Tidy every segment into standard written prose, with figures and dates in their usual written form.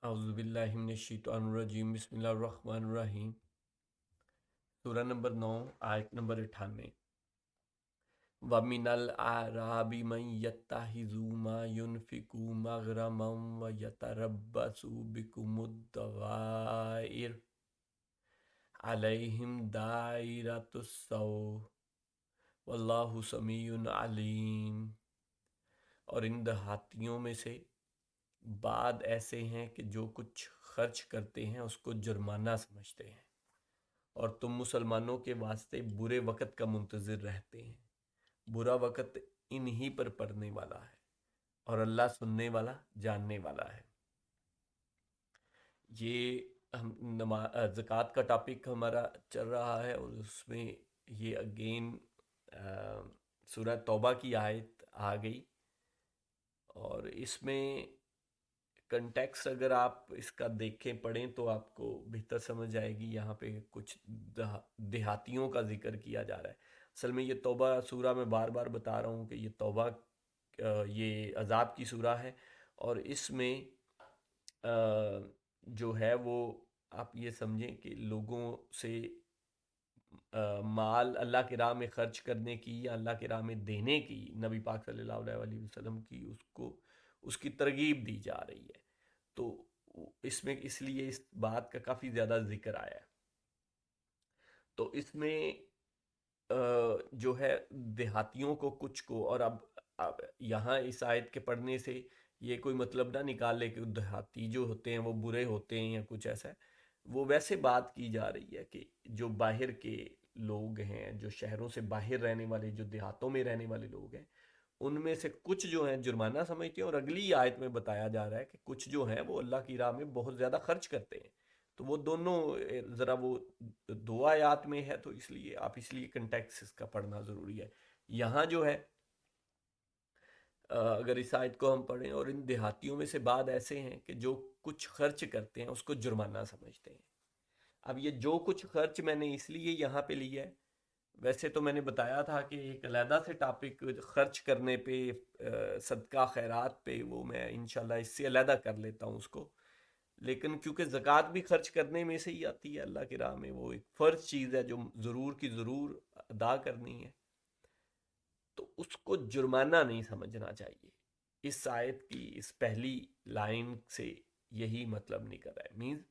اعوذ باللہ من الشیطان الرجیم، بسم اللہ الرحمن الرحیم۔ سورہ نمبر 9، آیت نمبر 98۔ وَمِنَ الْأَعْرَابِ مَن يَتَّخِذُ مَا يُنْفِقُ مَغْرَمًا وَيَتَرَبَّصُ بِكُمُ الدَّوَائِرَ عَلَيْهِمْ دَائِرَةُ السَّوْءِ وَاللَّهُ سَمِيعٌ عَلِيمٌ۔ اور ان دیہاتیوں میں سے بعد ایسے ہیں کہ جو کچھ خرچ کرتے ہیں اس کو جرمانہ سمجھتے ہیں، اور تم مسلمانوں کے واسطے برے وقت کا منتظر رہتے ہیں۔ برا وقت انہی پر پڑنے والا ہے، اور اللہ سننے والا جاننے والا ہے۔ یہ ہم زکوٰۃ کا ٹاپک ہمارا چل رہا ہے، اور اس میں یہ اگین سورہ توبہ کی آیت آ گئی، اور اس میں کنٹیکس اگر آپ اس کا دیکھیں پڑھیں تو آپ کو بہتر سمجھ آئے گی۔ یہاں پہ کچھ دیہاتیوں کا ذکر کیا جا رہا ہے۔ اصل میں یہ توبہ سورہ میں بار بار بتا رہا ہوں کہ یہ توبہ یہ عذاب کی سورہ ہے، اور اس میں جو ہے وہ آپ یہ سمجھیں کہ لوگوں سے مال اللہ کی راہ میں خرچ کرنے کی یا اللہ کی راہ میں دینے کی، نبی پاک صلی اللہ علیہ وسلم کی اس کی ترغیب دی جا رہی ہے۔ تو اس میں اس لیے اس بات کا کافی زیادہ ذکر آیا ہے۔ تو اس میں جو ہے دیہاتیوں کو کچھ کو، اور اب یہاں اس آیت کے پڑھنے سے یہ کوئی مطلب نہ نکال لے کہ دیہاتی جو ہوتے ہیں وہ برے ہوتے ہیں یا کچھ ایسا ہے۔ وہ ویسے بات کی جا رہی ہے کہ جو باہر کے لوگ ہیں، جو شہروں سے باہر رہنے والے، جو دیہاتوں میں رہنے والے لوگ ہیں، ان میں سے کچھ جو ہیں جرمانہ سمجھتے ہیں، اور اگلی آیت میں بتایا جا رہا ہے کہ کچھ جو ہیں وہ اللہ کی راہ میں بہت زیادہ خرچ کرتے ہیں۔ تو وہ دونوں ذرا وہ دو آیات میں ہے، تو اس لیے کنٹیکس اس کا پڑھنا ضروری ہے۔ یہاں جو ہے اگر اس آیت کو ہم پڑھیں، اور ان دیہاتیوں میں سے بعد ایسے ہیں کہ جو کچھ خرچ کرتے ہیں اس کو جرمانہ سمجھتے ہیں۔ اب یہ جو کچھ خرچ میں نے اس لیے یہاں پہ لیا ہے، ویسے تو میں نے بتایا تھا کہ ایک علیحدہ سے ٹاپک خرچ کرنے پہ، صدقہ خیرات پہ، وہ میں انشاءاللہ اس سے علیحدہ کر لیتا ہوں اس کو۔ لیکن کیونکہ زکوٰۃ بھی خرچ کرنے میں سے ہی آتی ہے اللہ کی راہ میں، وہ ایک فرض چیز ہے جو ضرور کی ضرور ادا کرنی ہے، تو اس کو جرمانہ نہیں سمجھنا چاہیے۔ اس آیت کی اس پہلی لائن سے یہی مطلب نکل رہا ہے۔ مینز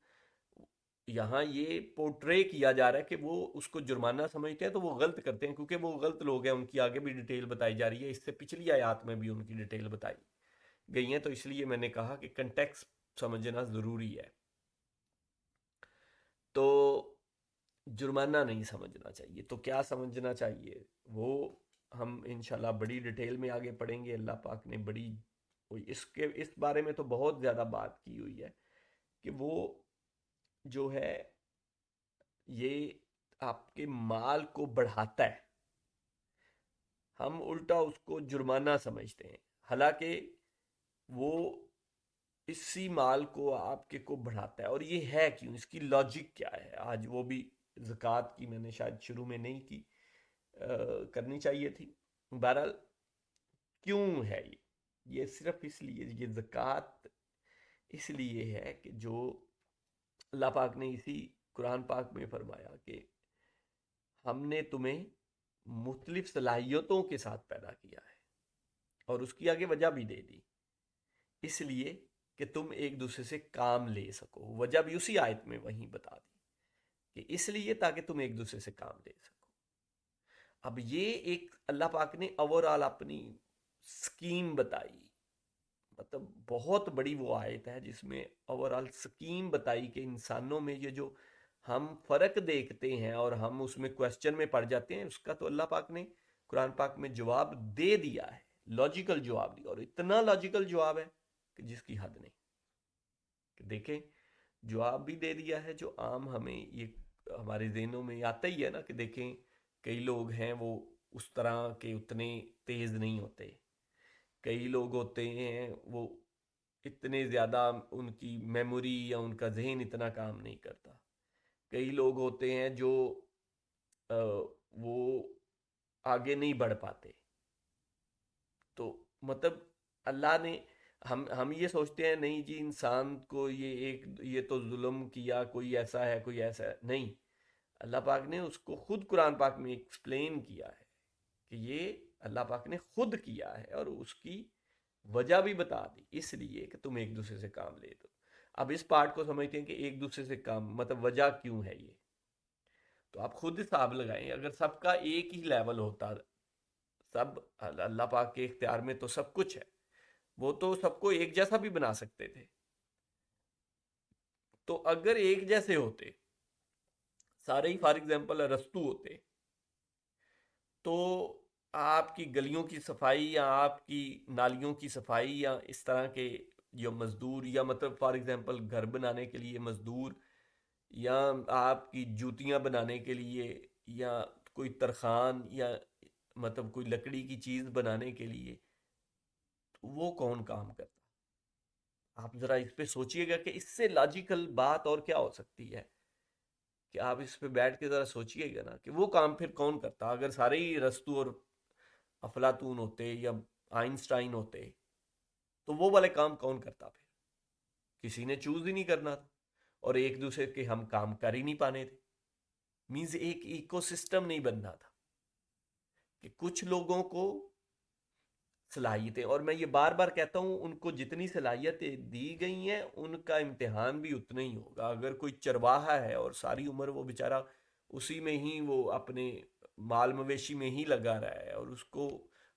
یہاں یہ پورٹرے کیا جا رہا ہے کہ وہ اس کو جرمانہ سمجھتے ہیں، تو وہ غلط کرتے ہیں، کیونکہ وہ غلط لوگ ہیں۔ ان کی آگے بھی ڈیٹیل بتائی جا رہی ہے، اس سے پچھلی آیات میں بھی ان کی ڈیٹیل بتائی گئی ہیں، تو اس لیے میں نے کہا کہ کنٹیکس سمجھنا ضروری ہے۔ تو جرمانہ نہیں سمجھنا چاہیے، تو کیا سمجھنا چاہیے؟ وہ ہم انشاءاللہ بڑی ڈیٹیل میں آگے پڑھیں گے۔ اللہ پاک نے بڑی اس بارے میں تو بہت زیادہ بات کی ہوئی ہے کہ وہ جو ہے یہ آپ کے مال کو بڑھاتا ہے، ہم الٹا اس کو جرمانہ سمجھتے ہیں، حالانکہ وہ اسی مال کو آپ کے کو بڑھاتا ہے۔ اور یہ ہے کیوں، اس کی لاجک کیا ہے؟ آج وہ بھی زکوٰۃ کی میں نے شاید شروع میں نہیں کی، کرنی چاہیے تھی۔ بہرحال کیوں ہے یہ صرف اس لیے، یہ زکوٰۃ اس لیے ہے کہ جو اللہ پاک نے اسی قرآن پاک میں فرمایا کہ ہم نے تمہیں مختلف صلاحیتوں کے ساتھ پیدا کیا ہے، اور اس کی آگے وجہ بھی دے دی، اس لیے کہ تم ایک دوسرے سے کام لے سکو۔ وجہ بھی اسی آیت میں وہیں بتا دی کہ اس لیے تاکہ تم ایک دوسرے سے کام لے سکو۔ اب یہ ایک اللہ پاک نے اوورآل اپنی سکیم بتائی، مطلب بہت بڑی وہ آیت ہے جس میں اوورآل سکیم بتائی کہ انسانوں میں یہ جو ہم فرق دیکھتے ہیں اور ہم اس میں کویسچن میں پڑ جاتے ہیں، اس کا تو اللہ پاک نے قرآن پاک میں جواب دے دیا ہے، لاجیکل جواب دیا، اور اتنا لاجیکل جواب ہے کہ جس کی حد نہیں۔ کہ دیکھیں جواب بھی دے دیا ہے جو عام ہمیں یہ ہمارے ذہنوں میں آتا ہی ہے نا، کہ دیکھیں کئی لوگ ہیں وہ اس طرح کے اتنے تیز نہیں ہوتے، کئی لوگ ہوتے ہیں وہ اتنے زیادہ ان کی میموری یا ان کا ذہن اتنا کام نہیں کرتا، کئی لوگ ہوتے ہیں جو وہ آگے نہیں بڑھ پاتے۔ تو مطلب اللہ نے ہم یہ سوچتے ہیں نہیں جی انسان کو یہ تو ظلم کیا، کوئی ایسا ہے کوئی ایسا ہے، نہیں، اللہ پاک نے اس کو خود قرآن پاک میں ایکسپلین کیا ہے کہ یہ اللہ پاک نے خود کیا ہے، اور اس کی وجہ بھی بتا دی، اس لیے کہ تم ایک دوسرے سے کام لے دو۔ اب اس پارٹ کو سمجھتے ہیں کہ ایک دوسرے سے کام مطلب وجہ کیوں ہے یہ، تو آپ خود حساب لگائیں، اگر سب کا ایک ہی لیول ہوتا، سب اللہ پاک کے اختیار میں تو سب کچھ ہے، وہ تو سب کو ایک جیسا بھی بنا سکتے تھے، تو اگر ایک جیسے ہوتے سارے ہی، فار ایگزامپل ارسطو ہوتے، تو آپ کی گلیوں کی صفائی یا آپ کی نالیوں کی صفائی یا اس طرح کے جو مزدور، یا مطلب فار ایگزامپل گھر بنانے کے لیے مزدور، یا آپ کی جوتیاں بنانے کے لیے، یا کوئی ترخان، یا مطلب کوئی لکڑی کی چیز بنانے کے لیے، تو وہ کون کام کرتا؟ آپ ذرا اس پہ سوچئے گا کہ اس سے لاجیکل بات اور کیا ہو سکتی ہے، کہ آپ اس پہ بیٹھ کے ذرا سوچئے گا نا کہ وہ کام پھر کون کرتا؟ اگر سارے ہی ارسطو اور افلاطون ہوتے یا آئنسٹائن ہوتے، تو وہ والے کام کون کرتا پھر؟ کسی نے چوز ہی نہیں کرنا تھا، اور ایک دوسرے کے ہم کام کر ہی نہیں پانے تھے، مینز ایک ایکو سسٹم نہیں بننا تھا، کہ کچھ لوگوں کو صلاحیتیں، اور میں یہ بار بار کہتا ہوں ان کو جتنی صلاحیتیں دی گئی ہیں ان کا امتحان بھی اتنا ہی ہوگا۔ اگر کوئی چرواہا ہے اور ساری عمر وہ بیچارہ اسی میں ہی وہ اپنے مال مویشی میں ہی لگا رہا ہے، اور اس کو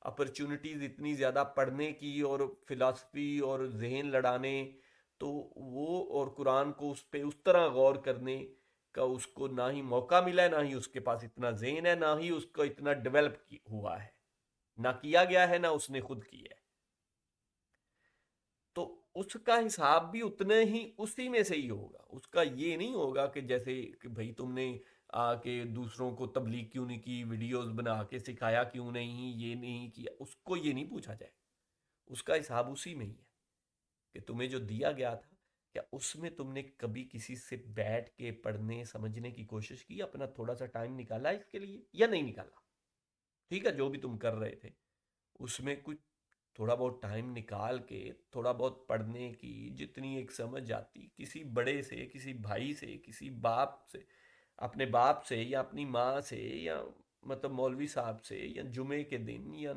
اپرچونٹیز اتنی زیادہ پڑھنے کی اور فلسفی اور ذہن لڑانے، تو وہ اور قرآن کو اس پہ اس طرح غور کرنے کا اس کو نہ ہی موقع ملا ہے، نہ ہی اس کے پاس اتنا ذہن ہے، نہ ہی اس کو اتنا ڈیولپ ہوا ہے، نہ کیا گیا ہے، نہ اس نے خود کی ہے، تو اس کا حساب بھی اتنے ہی اسی میں سے ہی ہوگا۔ اس کا یہ نہیں ہوگا کہ جیسے کہ بھئی تم نے آ کے دوسروں کو تبلیغ کیوں نہیں کی، ویڈیوز بنا کے سکھایا کیوں نہیں، یہ نہیں کیا، اس کو یہ نہیں پوچھا جائے، اس کا حساب اسی میں ہی ہے کہ تمہیں جو دیا گیا تھا، کیا اس میں تم نے کبھی کسی سے بیٹھ کے پڑھنے سمجھنے کی کوشش کی، اپنا تھوڑا سا ٹائم نکالا اس کے لیے یا نہیں نکالا؟ ٹھیک ہے، جو بھی تم کر رہے تھے اس میں کچھ تھوڑا بہت ٹائم نکال کے تھوڑا بہت پڑھنے کی جتنی ایک سمجھ آتی، کسی بڑے سے، کسی بھائی سے، کسی باپ سے، اپنے باپ سے یا اپنی ماں سے، یا مطلب مولوی صاحب سے، یا جمعے کے دن، یا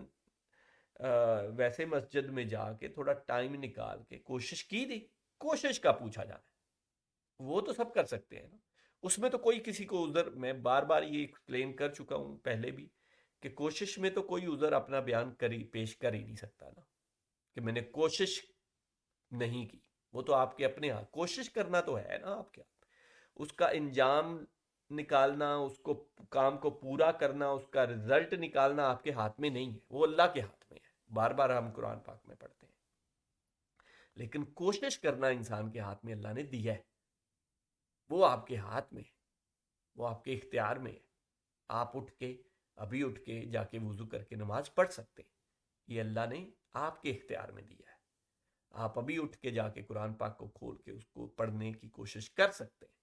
ویسے مسجد میں جا کے تھوڑا ٹائم نکال کے کوشش کی تھی؟ کوشش کا پوچھا جانا ہے، وہ تو سب کر سکتے ہیں نا، اس میں تو کوئی کسی کو عذر، میں بار بار یہ ایکسپلین کر چکا ہوں پہلے بھی، کہ کوشش میں تو کوئی عذر اپنا بیان پیش کر ہی نہیں سکتا نا، کہ میں نے کوشش نہیں کی، وہ تو آپ کے اپنے ہاتھ، کوشش کرنا تو ہے نا آپ کے ہاتھ، اس کا انجام نکالنا، اس کو کام کو پورا کرنا، اس کا رزلٹ نکالنا آپ کے ہاتھ میں نہیں ہے، وہ اللہ کے ہاتھ میں ہے، بار بار ہم قرآن پاک میں پڑھتے ہیں، لیکن کوشش کرنا انسان کے ہاتھ میں اللہ نے دیا ہے، وہ آپ کے ہاتھ میں ہے، وہ آپ کے اختیار میں ہے، آپ اٹھ کے ابھی اٹھ کے جا کے وضو کر کے نماز پڑھ سکتے ہیں، یہ اللہ نے آپ کے اختیار میں دیا ہے، آپ ابھی اٹھ کے جا کے قرآن پاک کو کھول کے اس کو پڑھنے کی کوشش کر سکتے ہیں،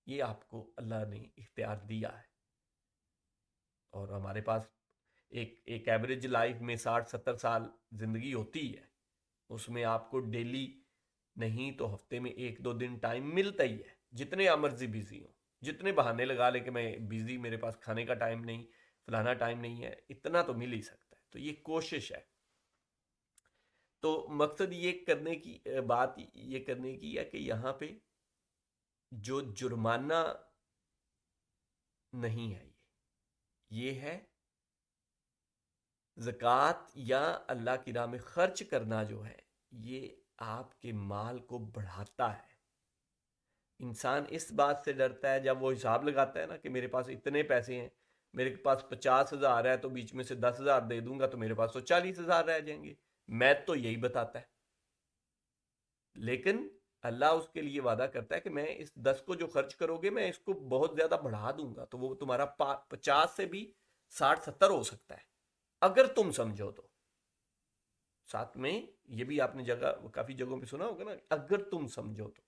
یہ آپ کو اللہ نے اختیار دیا ہے، اور ہمارے پاس ایک ایوریج لائف میں 60-70 سال زندگی ہوتی ہے، اس میں آپ کو ڈیلی نہیں تو ہفتے میں 1-2 دن ٹائم ملتا ہی ہے، جتنے مرضی بزی ہوں، جتنے بہانے لگا لے کہ میں بزی، میرے پاس کھانے کا ٹائم نہیں، فلانا ٹائم نہیں ہے، اتنا تو مل ہی سکتا ہے، تو یہ کوشش ہے۔ تو مقصد یہ کرنے کی بات یہ کرنے کی ہے کہ یہاں پہ جو جرمانہ نہیں ہے، یہ ہے زکوٰۃ یا اللہ کی راہ میں خرچ کرنا، جو ہے یہ آپ کے مال کو بڑھاتا ہے۔ انسان اس بات سے ڈرتا ہے جب وہ حساب لگاتا ہے نا کہ میرے پاس اتنے پیسے ہیں، میرے پاس 50,000 ہے تو بیچ میں سے 10,000 دے دوں گا تو میرے پاس تو 40,000 رہ جائیں گے، میتھ تو یہی بتاتا ہے، لیکن اللہ اس کے لیے وعدہ کرتا ہے کہ میں اس 10 کو جو خرچ کرو گے میں اس کو بہت زیادہ بڑھا دوں گا، تو وہ تمہارا 50 سے بھی 60-70 ہو سکتا ہے اگر تم سمجھو تو۔ ساتھ میں یہ بھی آپ نے کافی جگہوں پہ سنا ہوگا نا، اگر تم سمجھو تو،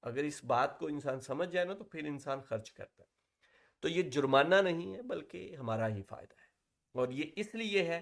اگر اس بات کو انسان سمجھ جائے نا تو پھر انسان خرچ کرتا ہے، تو یہ جرمانہ نہیں ہے بلکہ ہمارا ہی فائدہ ہے، اور یہ اس لیے ہے